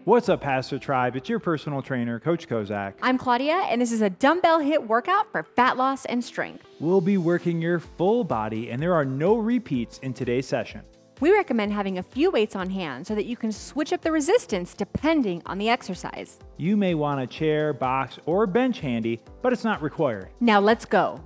What's up, HASfit Tribe? It's your personal trainer, Coach Kozak. I'm Claudia, and this is a dumbbell HIIT workout for fat loss and strength. We'll be working your full body, and there are no repeats in today's session. We recommend having a few weights on hand so that you can switch up the resistance depending on the exercise. You may want a chair, box, or bench handy, but it's not required. Now let's go.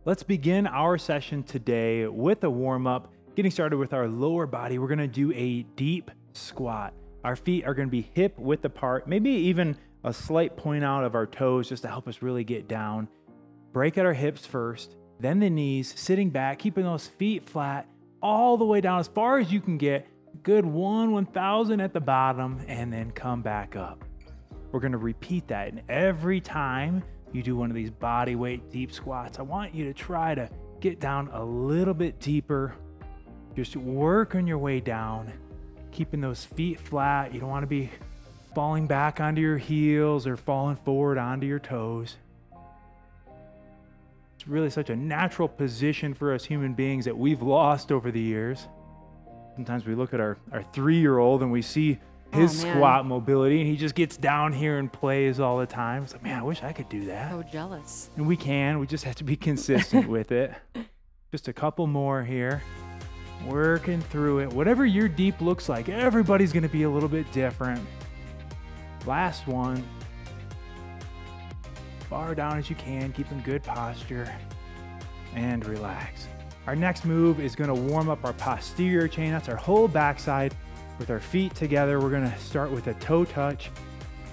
Let's begin our session today with a warm-up. Getting started with our lower body, we're gonna do a deep squat. Our feet are gonna be hip width apart, maybe even a slight point out of our toes just to help us really get down. Break at our hips first, then the knees, sitting back, keeping those feet flat all the way down as far as you can get. Good 1/1000 at the bottom, and then come back up. We're gonna repeat that, and every time you do one of these body weight deep squats, I want you to try to get down a little bit deeper. Just work on your way down, keeping those feet flat. You don't want to be falling back onto your heels or falling forward onto your toes. It's really such a natural position for us human beings that we've lost over the years. Sometimes we look at our 3-year-old and we see his squat mobility, and he just gets down here and plays all the time. It's like, man, I wish I could do that. So jealous. And we just have to be consistent with it. Just a couple more here. Working through it. Whatever your deep looks like, everybody's gonna be a little bit different. Last one. Far down as you can, keeping good posture, and relax. Our next move is gonna warm up our posterior chain. That's our whole backside. With our feet together, we're gonna start with a toe touch,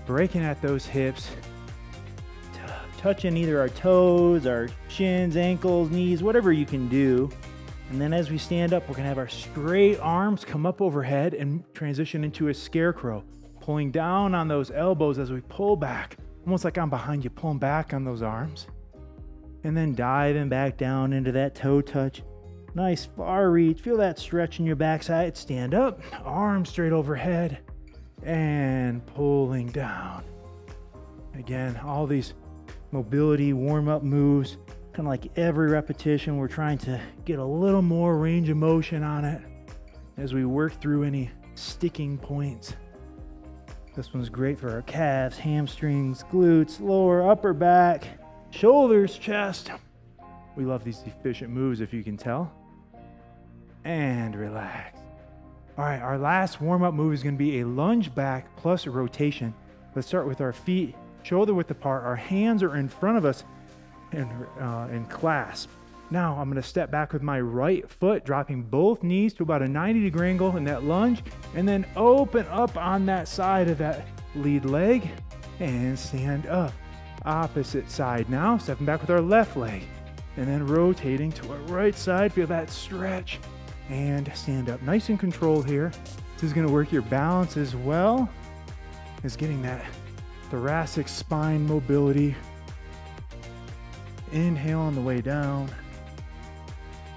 breaking at those hips, touching either our toes, our shins, ankles, knees, whatever you can do. And then as we stand up, we're gonna have our straight arms come up overhead and transition into a scarecrow, pulling down on those elbows as we pull back, almost like I'm behind you, pulling back on those arms. And then diving back down into that toe touch. Nice far reach. Feel that stretch in your backside. Stand up, arms straight overhead, and pulling down. Again, all these mobility warm-up moves, kind of like every repetition, we're trying to get a little more range of motion on it as we work through any sticking points. This one's great for our calves, hamstrings, glutes, lower, upper back, shoulders, chest. We love these efficient moves, if you can tell. And relax. All right, our last warm-up move is going to be a lunge back plus a rotation. Let's start with our feet shoulder width apart. Our hands are in front of us in clasp. Now I'm going to step back with my right foot, dropping both knees to about a 90-degree angle in that lunge, and then open up on that side of that lead leg and stand up. Opposite side now, stepping back with our left leg. And then rotating to our right side, feel that stretch, and stand up. Nice and controlled here. This is gonna work your balance as well as getting that thoracic spine mobility. Inhale on the way down.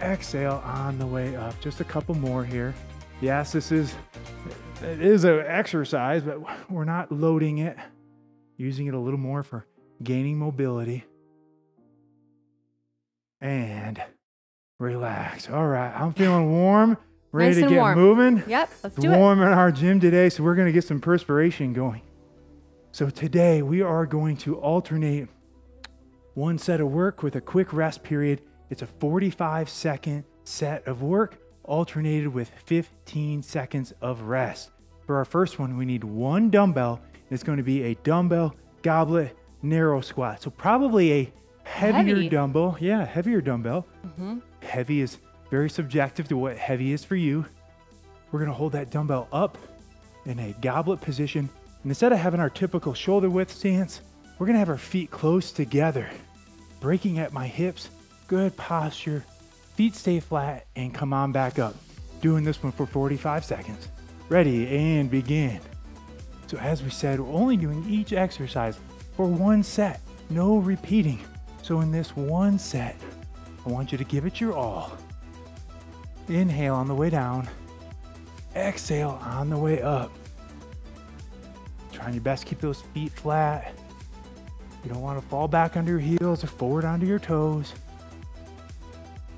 Exhale on the way up. Just a couple more here. Yes, it is an exercise, but we're not loading it. Using it a little more for gaining mobility. And relax. All right, I'm feeling warm, ready to get moving. Yep, let's do it. It's warm in our gym today, so we're going to get some perspiration going. So today we are going to alternate one set of work with a quick rest period. It's a 45-second set of work alternated with 15 seconds of rest. For our first one, we need one dumbbell. It's going to be a dumbbell goblet, narrow squat. So probably a heavier Heavy. dumbbell. Yeah, heavier dumbbell. Mm-hmm. Heavy is very subjective to what heavy is for you. We're gonna hold that dumbbell up in a goblet position. And instead of having our typical shoulder width stance, we're gonna have our feet close together, breaking at my hips, good posture, feet stay flat, and come on back up. Doing this one for 45 seconds. Ready, and begin. So as we said, we're only doing each exercise for one set, no repeating. So in this one set, I want you to give it your all. Inhale on the way down, exhale on the way up. Trying your best to keep those feet flat. You don't want to fall back under your heels or forward onto your toes.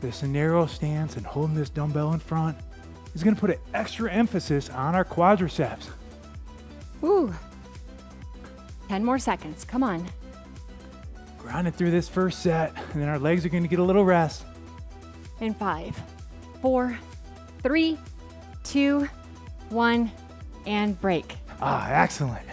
This narrow stance and holding this dumbbell in front is going to put an extra emphasis on our quadriceps. Woo. 10 more seconds. Come on. Ground it through this first set, and then our legs are going to get a little rest. In 5, 4, 3, 2, 1, and break. Ah, excellent.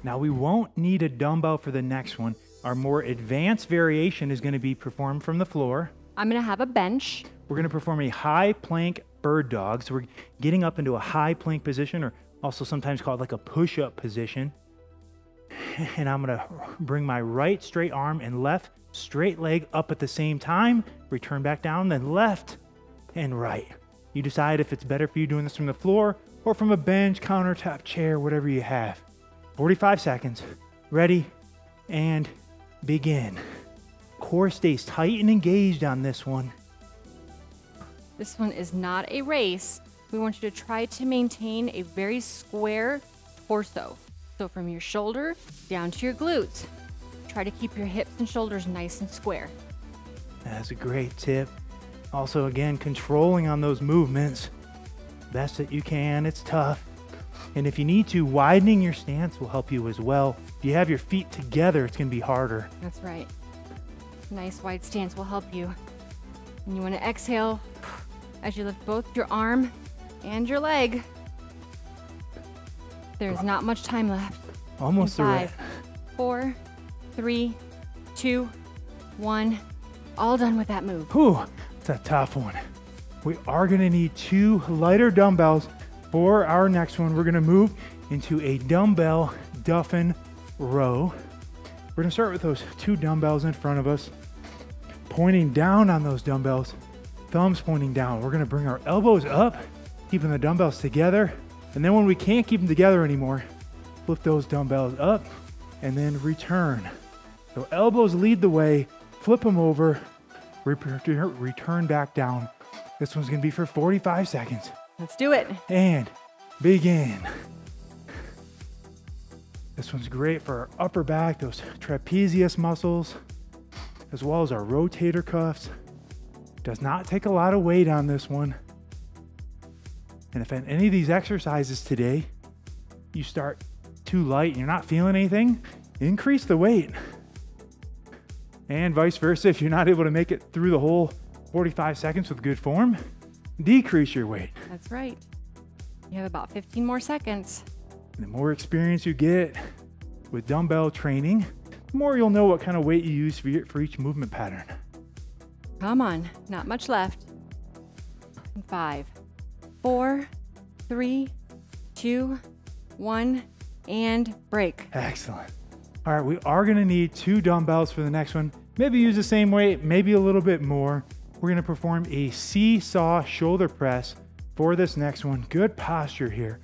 Now we won't need a dumbbell for the next one. Our more advanced variation is going to be performed from the floor. I'm going to have a bench. We're going to perform a high plank bird dog. So we're getting up into a high plank position, or also sometimes called like a push-up position. And I'm going to bring my right straight arm and left straight leg up at the same time. Return back down, then left and right. You decide if it's better for you doing this from the floor or from a bench, countertop, chair, whatever you have. 45 seconds. Ready, and begin. Core stays tight and engaged on this one. This one is not a race. We want you to try to maintain a very square torso. So from your shoulder down to your glutes. Try to keep your hips and shoulders nice and square. That's a great tip. Also, again, controlling on those movements. Best that you can. It's tough. And if you need to, widening your stance will help you as well. If you have your feet together, it's going to be harder. That's right. Nice wide stance will help you. And you want to exhale as you lift both your arm and your leg. There's not much time left. Almost In through 5, 4, 3, 2, 1. All done with that move. Whew, it's a tough one. We are going to need 2 lighter dumbbells for our next one. We're going to move into a dumbbell Duffin row. We're going to start with those 2 dumbbells in front of us, pointing down on those dumbbells, thumbs pointing down. We're going to bring our elbows up, keeping the dumbbells together. And then when we can't keep them together anymore, flip those dumbbells up and then return. So elbows lead the way, flip them over, return back down. This one's going to be for 45 seconds. Let's do it. And begin. This one's great for our upper back, those trapezius muscles, as well as our rotator cuffs. Does not take a lot of weight on this one. And if in any of these exercises today, you start too light and you're not feeling anything, increase the weight. And vice versa, if you're not able to make it through the whole 45 seconds with good form, decrease your weight. That's right. You have about 15 more seconds. The more experience you get with dumbbell training, the more you'll know what kind of weight you use for each movement pattern. Come on, not much left. In 5, 4, 3, 2, 1, and break. Excellent. All right, we are going to need 2 dumbbells for the next one. Maybe use the same weight, maybe a little bit more. We're going to perform a seesaw shoulder press for this next one. Good posture here.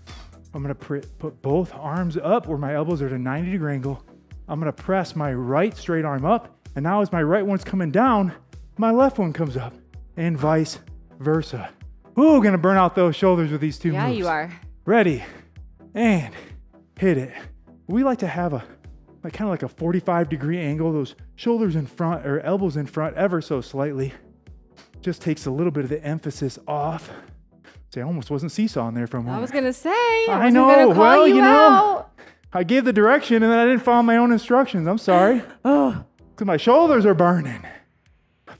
I'm going to put both arms up where my elbows are at a 90-degree angle. I'm going to press my right straight arm up, and now as my right one's coming down, my left one comes up, and vice versa. Ooh, going to burn out those shoulders with these 2 moves. Yeah, you are. Ready, and hit it. We like to have kind of like a 45-degree angle, those shoulders in front or elbows in front ever so slightly. Just takes a little bit of the emphasis off. See, I almost wasn't seesawing there for a moment. I was going to say, I know. Gonna call Well, you know, out. I gave the direction and then I didn't follow my own instructions. I'm sorry. Oh, Because my shoulders are burning.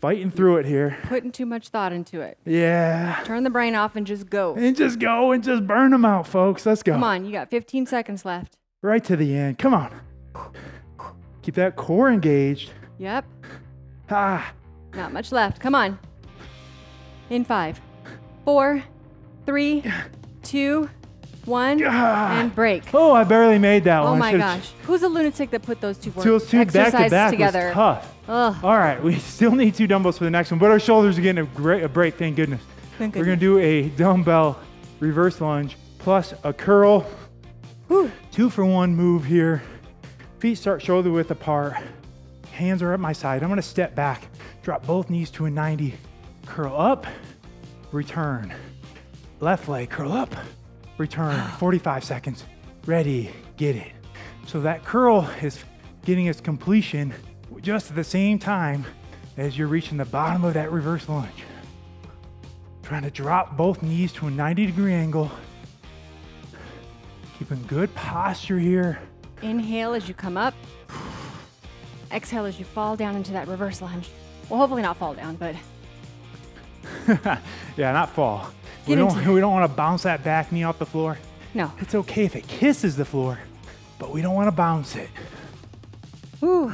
Fighting through it here. putting too much thought into it. Yeah. Turn the brain off and just go. And just go and just burn them out, folks. Let's go. Come on, you got 15 seconds left. Right to the end. Come on. Keep that core engaged. Yep. Ah. Not much left. Come on. In 5, 4, 3, 2, 1, and break. Oh, I barely made that one. Oh my gosh. Who's a lunatic that put those two back to back together? Was tough. Ugh. All right, we still need 2 dumbbells for the next one, but our shoulders are getting a break, thank goodness. We're gonna do a dumbbell reverse lunge plus a curl. Whew. 2-for-1 move here. Feet start shoulder width apart. Hands are at my side. I'm gonna step back, drop both knees to a 90, curl up, return. Left leg, curl up, return. 45 seconds. Ready, get it. So that curl is getting its completion just at the same time as you're reaching the bottom of that reverse lunge. Trying to drop both knees to a 90-degree angle. Keeping good posture here. Inhale as you come up. Exhale as you fall down into that reverse lunge. Well, hopefully not fall down, but. Yeah, not fall. We don't want to bounce that back knee off the floor. No. It's okay if it kisses the floor, but we don't want to bounce it. Whew.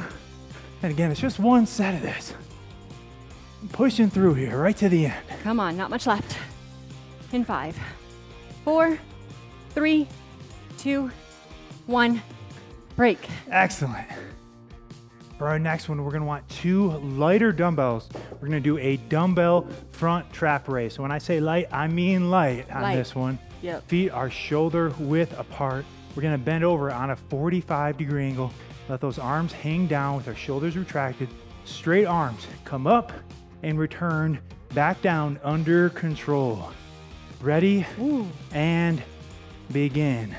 And again, it's just 1 set of this. I'm pushing through here, right to the end. Come on, not much left. In 5, 4, 3, 2, 1, break. Excellent. For our next one, we're gonna want 2 lighter dumbbells. We're gonna do a dumbbell front trap raise. So when I say light, I mean light on this one. Yep. Feet are shoulder width apart. We're gonna bend over on a 45-degree angle. Let those arms hang down with our shoulders retracted. Straight arms, come up and return back down under control. Ready? Ooh. And begin.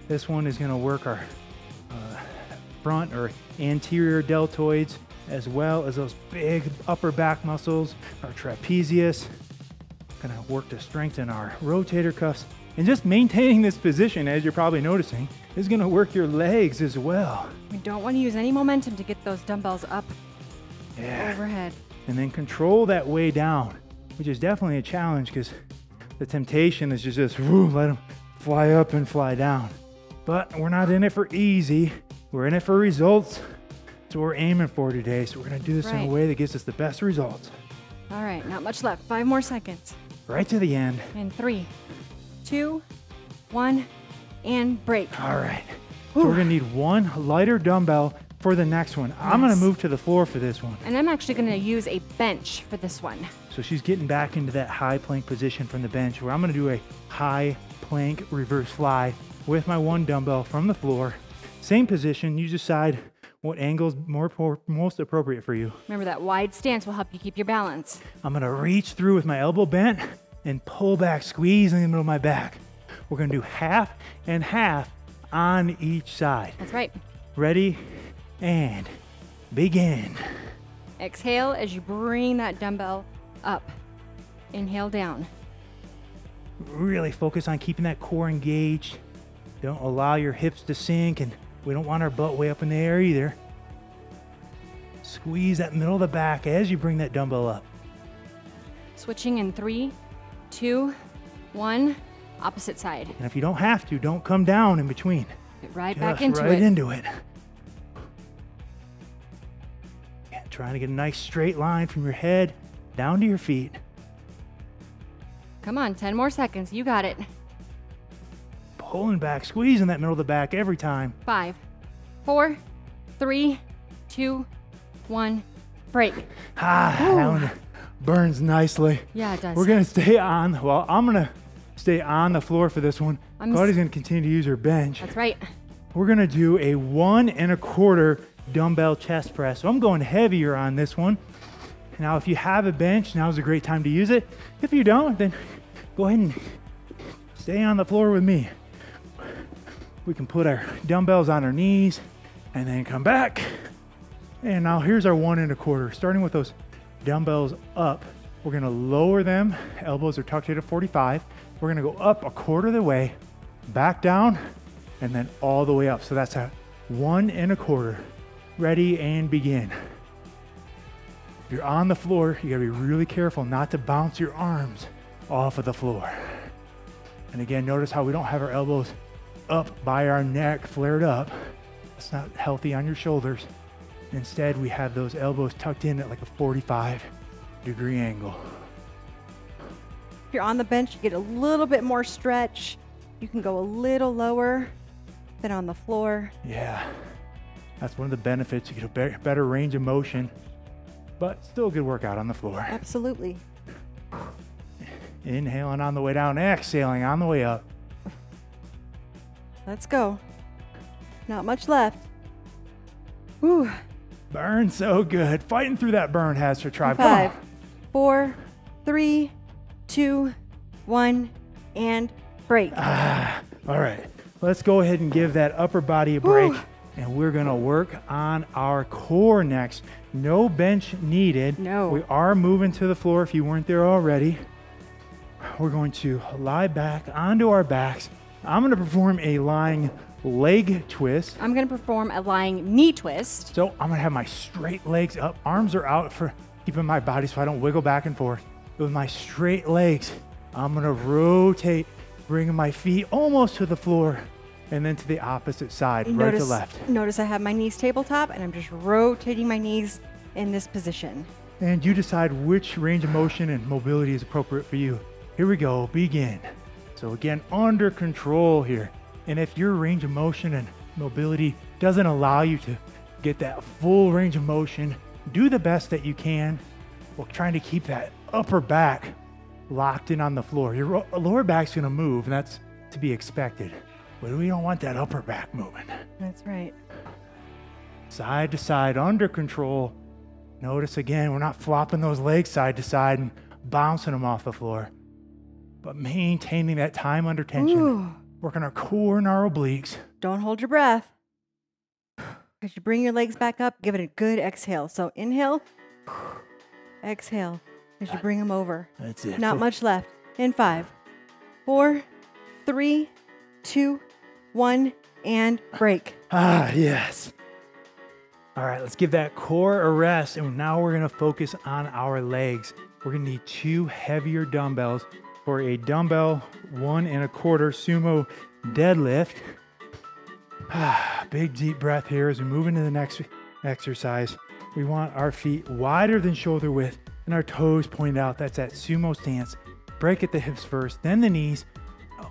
This one is gonna work our front or anterior deltoids, as well as those big upper back muscles, our trapezius. Gonna work to strengthen our rotator cuffs. And just maintaining this position, as you're probably noticing, is gonna work your legs as well. We don't want to use any momentum to get those dumbbells up overhead. And then control that way down, which is definitely a challenge because the temptation is to just let them fly up and fly down. But we're not in it for easy. We're in it for results. That's what we're aiming for today. So we're gonna do this in a way that gives us the best results. All right, not much left. 5 more seconds. Right to the end. In 3, 2, 1, and break. All right. So we're gonna need 1 lighter dumbbell for the next one. Yes. I'm gonna move to the floor for this one. And I'm actually gonna use a bench for this one. So she's getting back into that high plank position from the bench, where I'm gonna do a high plank reverse fly with my 1 dumbbell from the floor. Same position, you decide what angle is most appropriate for you. Remember that wide stance will help you keep your balance. I'm gonna reach through with my elbow bent and pull back, squeeze in the middle of my back. We're gonna do half and half on each side. That's right. Ready, and begin. Exhale as you bring that dumbbell up. Inhale down. Really focus on keeping that core engaged. Don't allow your hips to sink, and we don't want our butt way up in the air either. Squeeze that middle of the back as you bring that dumbbell up. Switching in 3, 2, 1, opposite side. And if you don't have to, don't come down in between. Get right Just back into right it. into it. Yeah, trying to get a nice straight line from your head down to your feet. Come on, 10 more seconds. You got it. Pulling back, squeezing that middle of the back every time. 5, 4, 3, 2, 1, break. That one burns nicely. Yeah, it does. We're gonna stay on, I'm gonna stay on the floor for this one. Claudia's gonna continue to use her bench. That's right. We're gonna do a 1 1/4 dumbbell chest press. So I'm going heavier on this one. Now, if you have a bench, now's a great time to use it. If you don't, then go ahead and stay on the floor with me. We can put our dumbbells on our knees and then come back. And now here's our 1 1/4. Starting with those dumbbells up, we're gonna lower them. Elbows are tucked at a 45. We're gonna go up 1/4 of the way, back down, and then all the way up. So that's a 1 1/4. Ready and begin. If you're on the floor, you gotta be really careful not to bounce your arms off of the floor. And again, notice how we don't have our elbows up by our neck, flared up. It's not healthy on your shoulders. Instead, we have those elbows tucked in at like a 45-degree angle. If you're on the bench, you get a little bit more stretch. You can go a little lower than on the floor. Yeah, that's one of the benefits. You get a better range of motion, but still a good workout on the floor. Absolutely. Inhaling on the way down, exhaling on the way up. Let's go. Not much left. Whew. Burn so good. Fighting through that burn, HASfit Tribe. 5, Come on. 4, 3, 2, 1, and break. All right, let's go ahead and give that upper body a break. Whew. And we're gonna work on our core next. No bench needed. No. We are moving to the floor if you weren't there already. We're going to lie back onto our backs. I'm gonna perform a lying leg twist. I'm gonna perform a lying knee twist. So I'm gonna have my straight legs up. Arms are out for keeping my body so I don't wiggle back and forth. With my straight legs, I'm gonna rotate, bringing my feet almost to the floor and then to the opposite side, right to left. Notice I have my knees tabletop and I'm just rotating my knees in this position. And you decide which range of motion and mobility is appropriate for you. Here we go, begin. So again, under control here. And if your range of motion and mobility doesn't allow you to get that full range of motion, do the best that you can while trying to keep that upper back locked in on the floor. Your lower back's gonna move, and that's to be expected. But we don't want that upper back moving. That's right. Side to side, under control. Notice again, we're not flopping those legs side to side and bouncing them off the floor, but maintaining that time under tension. Ooh. Working our core and our obliques. Don't hold your breath. As you bring your legs back up, give it a good exhale. So inhale, exhale as you bring them over. That's it. Not much left. In 5, 4, 3, 2, 1, and break. Yes. All right, let's give that core a rest. And now we're gonna focus on our legs. We're gonna need 2 heavier dumbbells for a dumbbell 1 1/4 sumo deadlift. Big deep breath here as we move into the next exercise. We want our feet wider than shoulder width and our toes pointed out. That's that sumo stance. Break at the hips first, then the knees,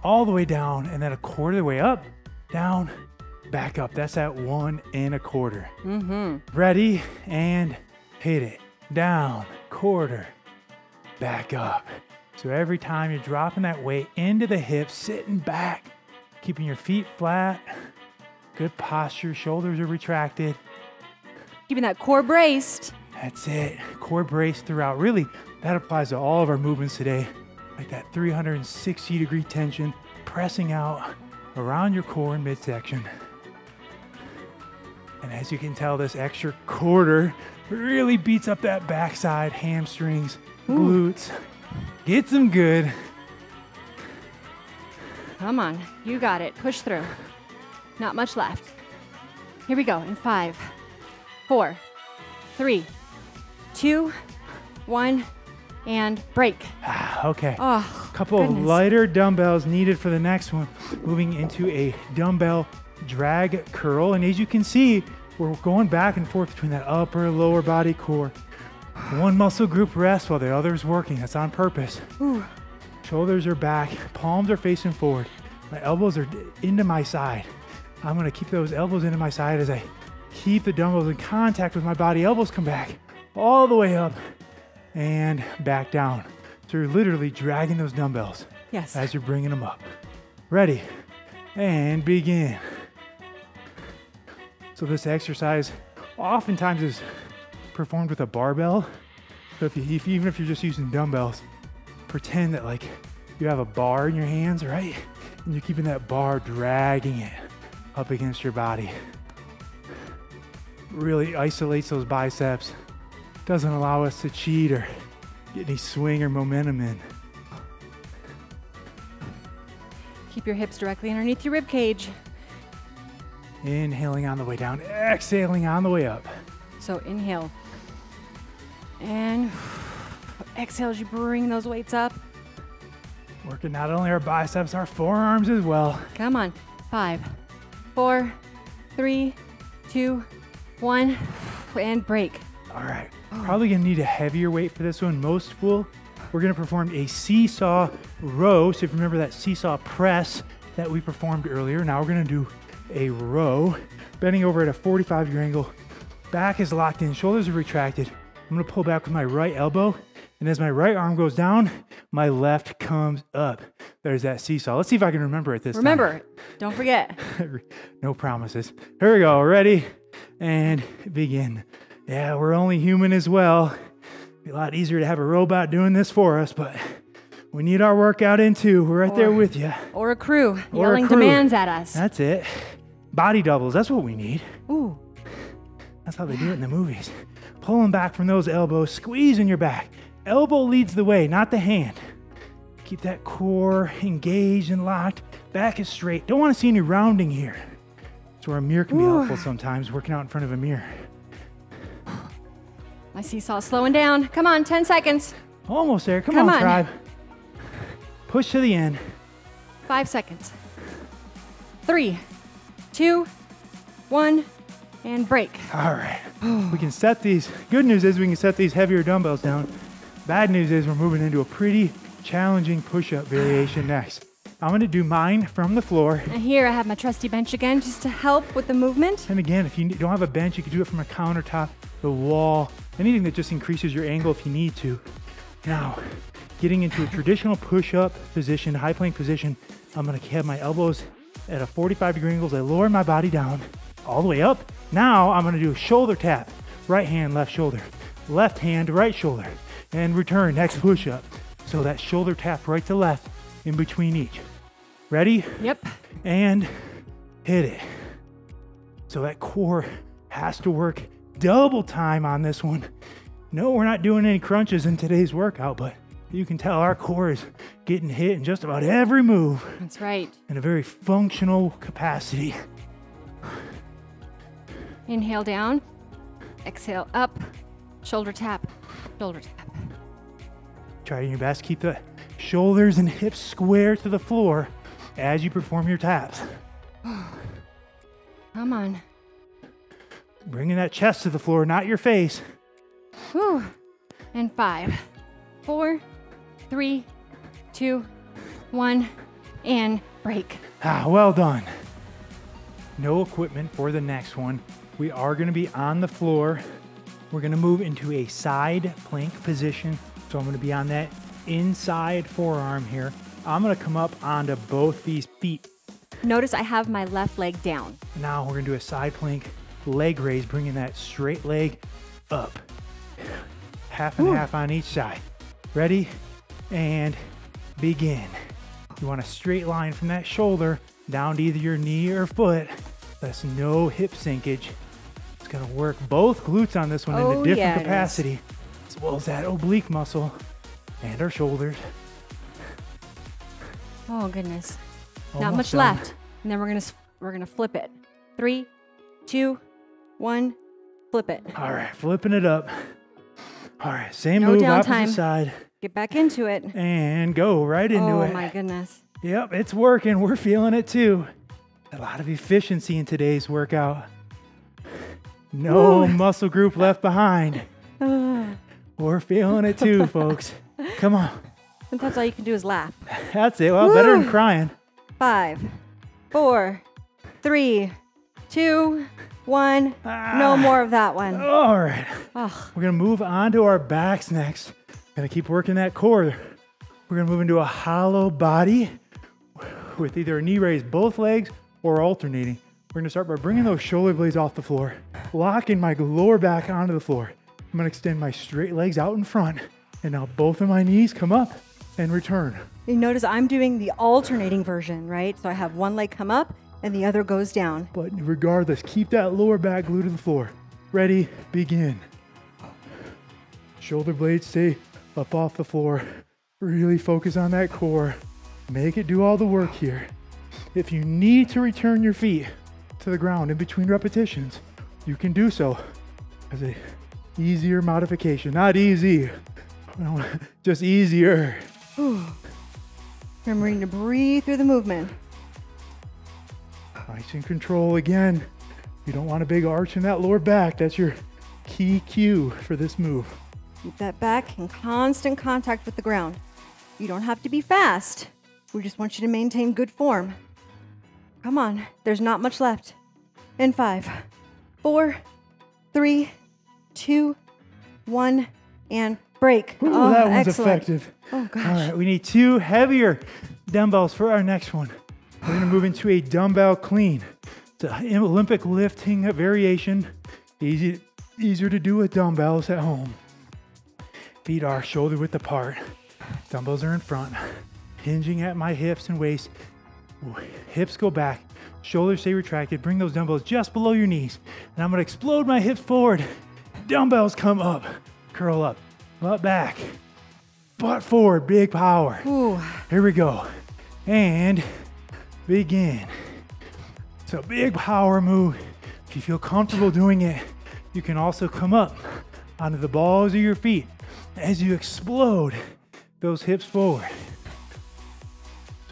all the way down, and then a quarter of the way up, down, back up. That's that 1 1/4. Ready, and hit it. Down, quarter, back up. So every time you're dropping that weight into the hips, sitting back, keeping your feet flat, good posture, shoulders are retracted. Keeping that core braced. That's it, core braced throughout. Really, that applies to all of our movements today. Like that 360-degree tension, pressing out around your core and midsection. And as you can tell, this extra quarter really beats up that backside, hamstrings, glutes. Gets them good. Come on, you got it. Push through. Not much left. Here we go in 5, 4, 3, 2, 1, and break. Okay. Oh, Couple of lighter dumbbells needed for the next one. Moving into a dumbbell drag curl. And as you can see, we're going back and forth between that upper, lower body core. One muscle group rests while the other is working. That's on purpose. Ooh. Shoulders are back, palms are facing forward. My elbows are into my side. I'm gonna keep those elbows into my side as I keep the dumbbells in contact with my body. Elbows come back all the way up and back down. So you're literally dragging those dumbbells Yes. as you're bringing them up. Ready, and begin. So this exercise oftentimes is performed with a barbell. So even if you're just using dumbbells, pretend that like you have a bar in your hands, right? And you're keeping that bar, dragging it up against your body. Really isolates those biceps. Doesn't allow us to cheat or get any swing or momentum in. Keep your hips directly underneath your rib cage. Inhaling on the way down, exhaling on the way up. So inhale. And exhale as you bring those weights up. Working not only our biceps, our forearms as well. Come on. 5, 4, 3, 2, 1, and break. All right, probably gonna need a heavier weight for this one. Most will. We're gonna perform a seesaw row. So if you remember that seesaw press that we performed earlier, now we're gonna do a row, bending over at a 45-degree angle. Back is locked in, shoulders are retracted. I'm gonna pull back with my right elbow, and as my right arm goes down, my left comes up. There's that seesaw. Let's see if I can remember it this time. Remember, don't forget. No promises. Here we go, ready, and begin. Yeah, we're only human as well. Be a lot easier to have a robot doing this for us, but we need our workout in too. We're right there with you. Or a crew yelling demands at us. That's it. Body doubles, that's what we need. Ooh. That's how they do it in the movies. Pulling back from those elbows, squeezing your back. Elbow leads the way, not the hand. Keep that core engaged and locked. Back is straight. Don't want to see any rounding here. That's where a mirror can be helpful sometimes, working out in front of a mirror. My seesaw's slowing down. Come on, 10 seconds. Almost there. Come on, tribe. Push to the end. 5 seconds. 3, 2, 1, and break. All right. We can set these. Good news is we can set these heavier dumbbells down. Bad news is we're moving into a pretty challenging push-up variation next. I'm going to do mine from the floor. And here I have my trusty bench again just to help with the movement. And again, if you don't have a bench, you can do it from a countertop, the wall, anything that just increases your angle if you need to. Now, getting into a traditional push-up position, high plank position, I'm going to have my elbows at a 45-degree angle as I lower my body down all the way up. Now I'm going to do a shoulder tap. Right hand, left shoulder. Left hand, right shoulder. And return, next push-up. So that shoulder tap right to left in between each. Ready? Yep. And hit it. So that core has to work double time on this one. No, we're not doing any crunches in today's workout, but you can tell our core is getting hit in just about every move. That's right. In a very functional capacity. Inhale down, exhale up, shoulder tap, shoulder tap. Try your best, keep the shoulders and hips square to the floor as you perform your taps. Come on. Bringing that chest to the floor, not your face. Whew. And 5, 4, 3, 2, 1, and break. Well done. No equipment for the next one. We are going to be on the floor. We're going to move into a side plank position. So I'm going to be on that inside forearm here. I'm going to come up onto both these feet. Notice I have my left leg down. Now we're going to do a side plank leg raise, bringing that straight leg up. Half and half on each side. Ready? And begin. You want a straight line from that shoulder down to either your knee or foot. That's no hip sinkage. It's going to work both glutes on this one in a different capacity, as well as that oblique muscle and our shoulders. Oh goodness. Almost Not much done. left. And then we're gonna flip it. 3, 2, 1, flip it. All right, flipping it up. All right, same No move, downtime. opposite side. Get back into it. And go right into it. Oh my goodness. Yep, it's working. We're feeling it too. A lot of efficiency in today's workout. No muscle group left behind. We're feeling it too, folks. Come on. Sometimes all you can do is laugh. That's it. Well, better than crying. 5, 4, 3, 2, 1. No more of that one. All right. Ugh. We're going to move on to our backs next. Going to keep working that core. We're going to move into a hollow body with either a knee raise, both legs, or alternating. We're going to start by bringing those shoulder blades off the floor, locking my lower back onto the floor. I'm going to extend my straight legs out in front, and now both of my knees come up and return. You notice I'm doing the alternating version, right? So I have one leg come up and the other goes down. But regardless, keep that lower back glued to the floor. Ready, begin. Shoulder blades stay up off the floor. Really focus on that core. Make it do all the work here. If you need to return your feet to the ground in between repetitions, you can do so as a easier modification. Not easy, just easier. Remembering to breathe through the movement. Nice and control again. You don't want a big arch in that lower back. That's your key cue for this move. Keep that back in constant contact with the ground. You don't have to be fast. We just want you to maintain good form. Come on, there's not much left. In 5, 4, 3, 2, 1, and break. Ooh, oh, that one's excellent. effective. Oh, gosh. All right, we need 2 heavier dumbbells for our next one. We're gonna move into a dumbbell clean. It's an Olympic lifting variation. Easier to do with dumbbells at home. Feet are shoulder width apart. Dumbbells are in front. Hinging at my hips and waist. Hips go back. Shoulders stay retracted. Bring those dumbbells just below your knees. And I'm gonna explode my hips forward. Dumbbells come up. Curl up. Butt back. Butt forward. Big power. Ooh. Here we go. And begin. So big power move. If you feel comfortable doing it, you can also come up onto the balls of your feet as you explode those hips forward.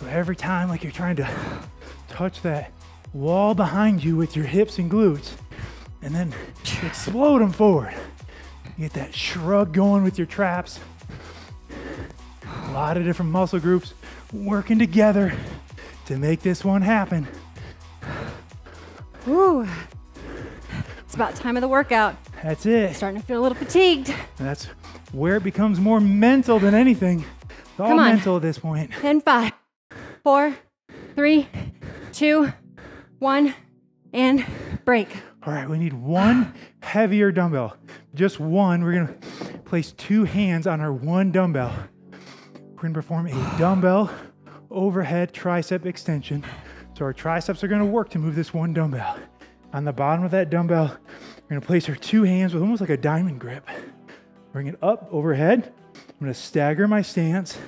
So every time like you're trying to touch that wall behind you with your hips and glutes, and then explode them forward. You get that shrug going with your traps. A lot of different muscle groups working together to make this one happen. Ooh. It's about time of the workout. That's it. Starting to feel a little fatigued. And that's where it becomes more mental than anything. It's all Come on. mental at this point. In 5, 4, 3, 2, 1, and break. All right, we need 1 heavier dumbbell. Just one. We're gonna place 2 hands on our 1 dumbbell. We're gonna perform a dumbbell overhead tricep extension. So our triceps are gonna work to move this 1 dumbbell. On the bottom of that dumbbell, we're gonna place our 2 hands with almost like a diamond grip. Bring it up overhead. I'm gonna stagger my stance,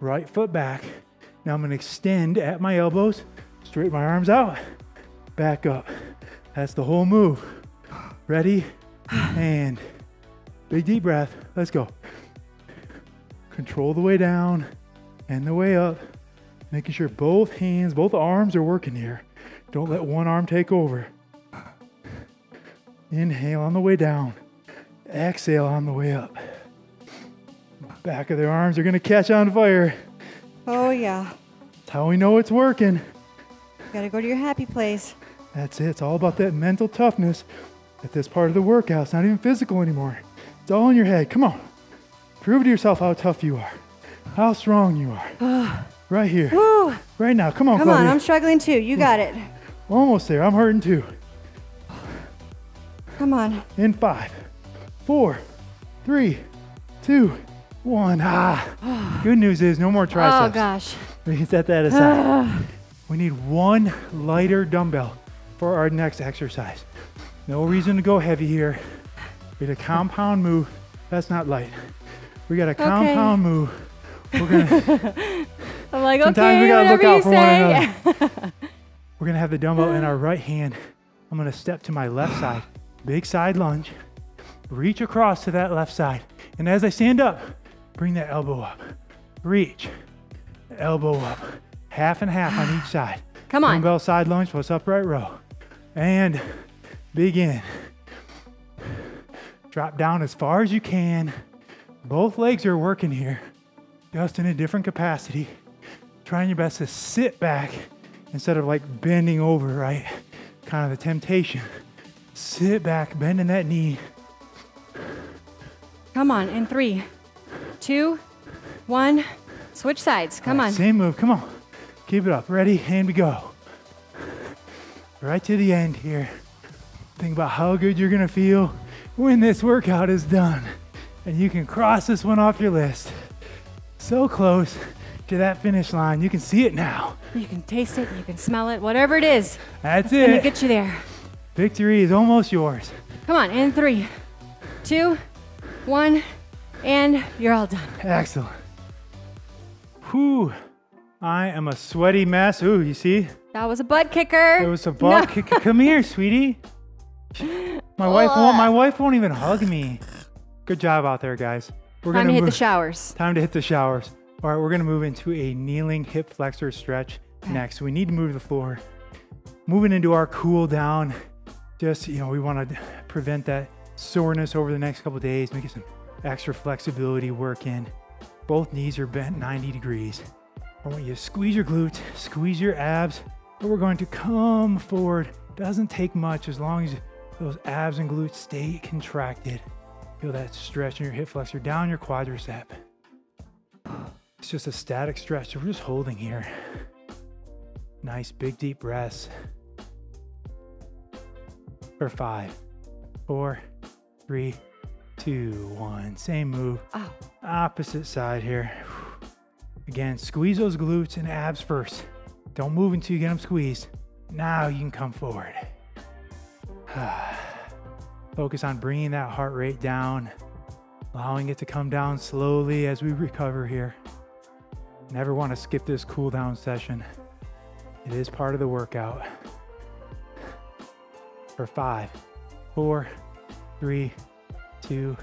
right foot back. Now I'm gonna extend at my elbows, straighten my arms out, back up. That's the whole move. Ready? And big deep breath. Let's go. Control the way down and the way up. Making sure both hands, both arms are working here. Don't let one arm take over. Inhale on the way down. Exhale on the way up. Back of the arms are gonna catch on fire. Oh, yeah. That's how we know it's working. Gotta go to your happy place. That's it. It's all about that mental toughness at this part of the workout. It's not even physical anymore. It's all in your head. Come on. Prove to yourself how tough you are, how strong you are. Right here. Woo. Right now. Come on, Come on, Claudia. I'm struggling too. You got it. Almost there. I'm hurting too. Come on. In 5, 4, 3, 2, 1. Good news is no more triceps. Oh, gosh. We can set that aside. We need 1 lighter dumbbell for our next exercise. No reason to go heavy here. We got a compound move. That's not light. We got a compound move. We're gonna. I'm like, sometimes okay, we gotta look whatever out you for say. one another. We're gonna have the dumbbell in our right hand. I'm gonna step to my left side. Big side lunge. Reach across to that left side. And as I stand up, bring that elbow up. Reach. Elbow up. Half and half on each side. Come on. Dumbbell side lunge plus upright row. And begin. Drop down as far as you can. Both legs are working here, just in a different capacity. Trying your best to sit back instead of like bending over, right? Kind of the temptation. Sit back, bending that knee. Come on, in 3, 2, 1. Switch sides. Come on. Same move. Come on. Keep it up. Ready? And we go. Right to the end here. Think about how good you're going to feel when this workout is done. And you can cross this one off your list. So close to that finish line. You can see it now. You can taste it. You can smell it. Whatever it is. That's It's gonna it. get you there. Victory is almost yours. Come on, in 3, 2, 1, and you're all done. Excellent. Whew. I am a sweaty mess. Ooh, you see? That was a butt kicker. There was a butt kick. Come here, sweetie. My wife won't even hug me. Good job out there, guys. We're Time to gonna hit the move- showers. Time to hit the showers. All right, we're gonna move into a kneeling hip flexor stretch next. We need to move to the floor. Moving into our cool down, Just, we want to prevent that soreness over the next couple of days, make some extra flexibility work in. Both knees are bent 90 degrees. I want you to squeeze your glutes, squeeze your abs, and we're going to come forward. Doesn't take much as long as those abs and glutes stay contracted. Feel that stretch in your hip flexor, down your quadricep. It's just a static stretch, so we're just holding here. Nice big deep breaths. For 5, 4, 3, 2, 1. Same move. Oh. Opposite side here. Again, squeeze those glutes and abs first. Don't move until you get them squeezed. Now you can come forward. Focus on bringing that heart rate down, allowing it to come down slowly as we recover here. Never want to skip this cool down session. It is part of the workout. For 5, 4, 3, 2,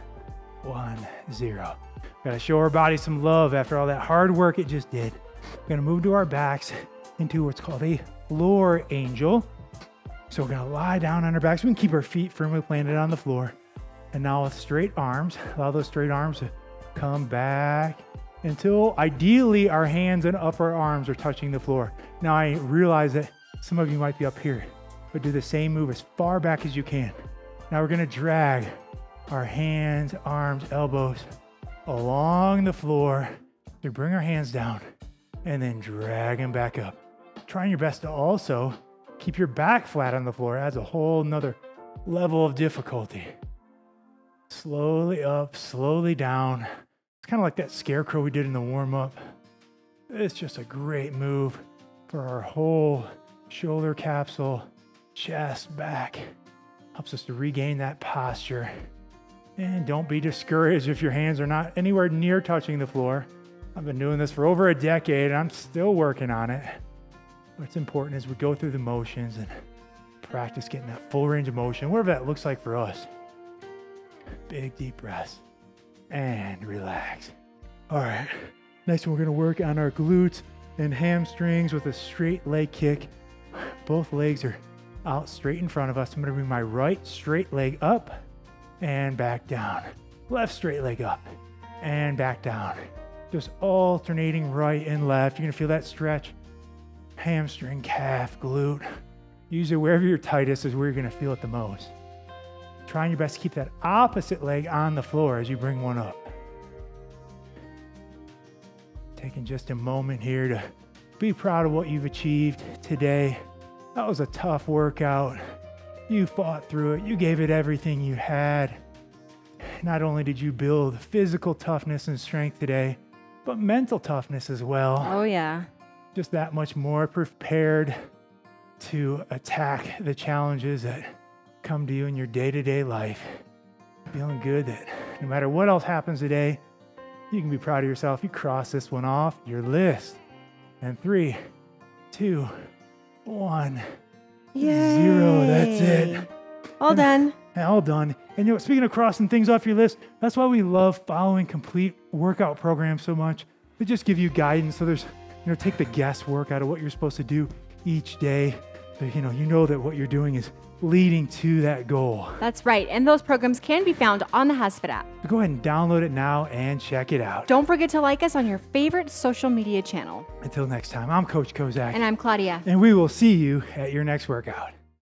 1, 0. Gotta show our body some love after all that hard work it just did. We're gonna move to our backs into what's called a floor angel. So we're gonna lie down on our backs. We can keep our feet firmly planted on the floor. And now with straight arms, allow those straight arms to come back until ideally our hands and upper arms are touching the floor. Now I realize that some of you might be up here, but do the same move as far back as you can. Now we're gonna drag our hands, arms, elbows along the floor. So bring our hands down and then drag them back up. Trying your best to also keep your back flat on the floor. Adds a whole nother level of difficulty. Slowly up, slowly down. It's kind of like that scarecrow we did in the warm-up. It's just a great move for our whole shoulder capsule, chest, back. Helps us to regain that posture. And don't be discouraged if your hands are not anywhere near touching the floor. I've been doing this for over a decade and I'm still working on it. What's important is we go through the motions and practice getting that full range of motion, whatever that looks like for us. Big deep breaths and relax. All right, next we're gonna work on our glutes and hamstrings with a straight leg kick. Both legs are out straight in front of us. I'm gonna bring my right straight leg up and back down. Left straight leg up and back down. Just alternating right and left. You're gonna feel that stretch. Hamstring, calf, glute. Usually wherever you're tightest is where you're gonna feel it the most. Trying your best to keep that opposite leg on the floor as you bring one up. Taking just a moment here to be proud of what you've achieved today. That was a tough workout. You fought through it. You gave it everything you had. Not only did you build physical toughness and strength today, but mental toughness as well. Oh, yeah. Just that much more prepared to attack the challenges that come to you in your day-to-day life. Feeling good that no matter what else happens today, you can be proud of yourself. You cross this one off your list. And 3, 2, 1, Yay. 0. That's it. All done. All done. And speaking of crossing things off your list, that's why we love following complete workout programs so much. They just give you guidance. So there's, take the guesswork out of what you're supposed to do each day. So, you know that what you're doing is leading to that goal. That's right. And those programs can be found on the HASfit app. So go ahead and download it now and check it out. Don't forget to like us on your favorite social media channel. Until next time, I'm Coach Kozak. And I'm Claudia. And we will see you at your next workout.